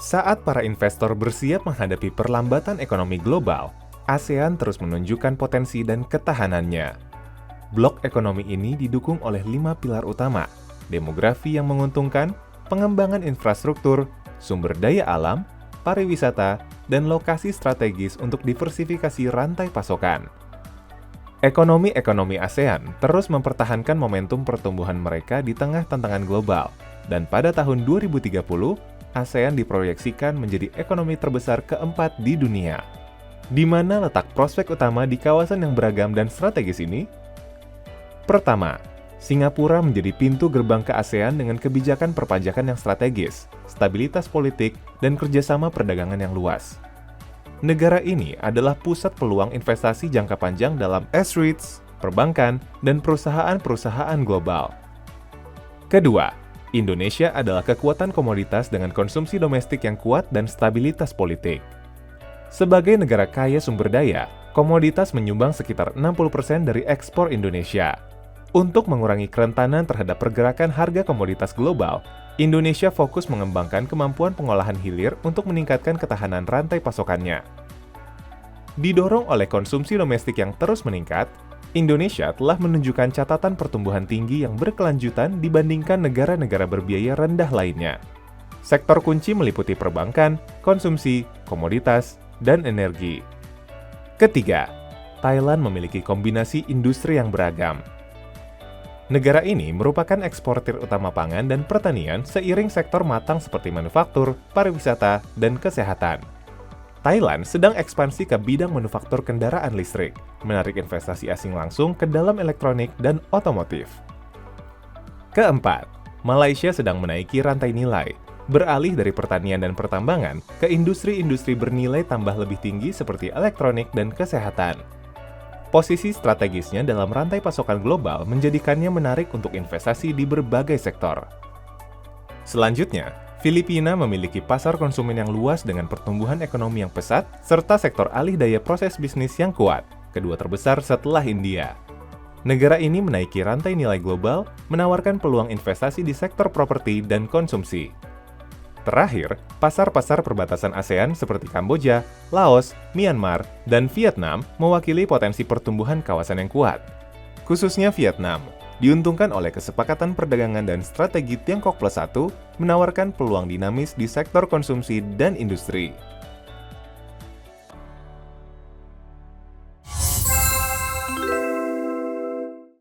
Saat para investor bersiap menghadapi perlambatan ekonomi global, ASEAN terus menunjukkan potensi dan ketahanannya. Blok ekonomi ini didukung oleh 5 pilar utama: demografi yang menguntungkan, pengembangan infrastruktur, sumber daya alam, pariwisata, dan lokasi strategis untuk diversifikasi rantai pasokan. Ekonomi ASEAN terus mempertahankan momentum pertumbuhan mereka di tengah tantangan global, dan pada tahun 2030, ASEAN diproyeksikan menjadi ekonomi terbesar keempat di dunia. Di mana letak prospek utama di kawasan yang beragam dan strategis ini? Pertama, Singapura menjadi pintu gerbang ke ASEAN dengan kebijakan perpajakan yang strategis, stabilitas politik, dan kerjasama perdagangan yang luas. Negara ini adalah pusat peluang investasi jangka panjang dalam S-REITs, perbankan, dan perusahaan-perusahaan global. Kedua, Indonesia adalah kekuatan komoditas dengan konsumsi domestik yang kuat dan stabilitas politik. Sebagai negara kaya sumber daya, komoditas menyumbang sekitar 60% dari ekspor Indonesia. Untuk mengurangi kerentanan terhadap pergerakan harga komoditas global, Indonesia fokus mengembangkan kemampuan pengolahan hilir untuk meningkatkan ketahanan rantai pasokannya. Didorong oleh konsumsi domestik yang terus meningkat, Indonesia telah menunjukkan catatan pertumbuhan tinggi yang berkelanjutan dibandingkan negara-negara berbiaya rendah lainnya. Sektor kunci meliputi perbankan, konsumsi, komoditas, dan energi. Ketiga, Thailand memiliki kombinasi industri yang beragam. Negara ini merupakan eksportir utama pangan dan pertanian seiring sektor matang seperti manufaktur, pariwisata, dan kesehatan. Thailand sedang ekspansi ke bidang manufaktur kendaraan listrik, menarik investasi asing langsung ke dalam elektronik dan otomotif. Keempat, Malaysia sedang menaiki rantai nilai, beralih dari pertanian dan pertambangan ke industri-industri bernilai tambah lebih tinggi seperti elektronik dan kesehatan. Posisi strategisnya dalam rantai pasokan global menjadikannya menarik untuk investasi di berbagai sektor. Selanjutnya, Filipina memiliki pasar konsumen yang luas dengan pertumbuhan ekonomi yang pesat, serta sektor alih daya proses bisnis yang kuat, kedua terbesar setelah India. Negara ini menaiki rantai nilai global, menawarkan peluang investasi di sektor properti dan konsumsi. Terakhir, pasar-pasar perbatasan ASEAN seperti Kamboja, Laos, Myanmar, dan Vietnam mewakili potensi pertumbuhan kawasan yang kuat. Khususnya Vietnam, diuntungkan oleh kesepakatan perdagangan dan strategi Tiongkok Plus 1, menawarkan peluang dinamis di sektor konsumsi dan industri.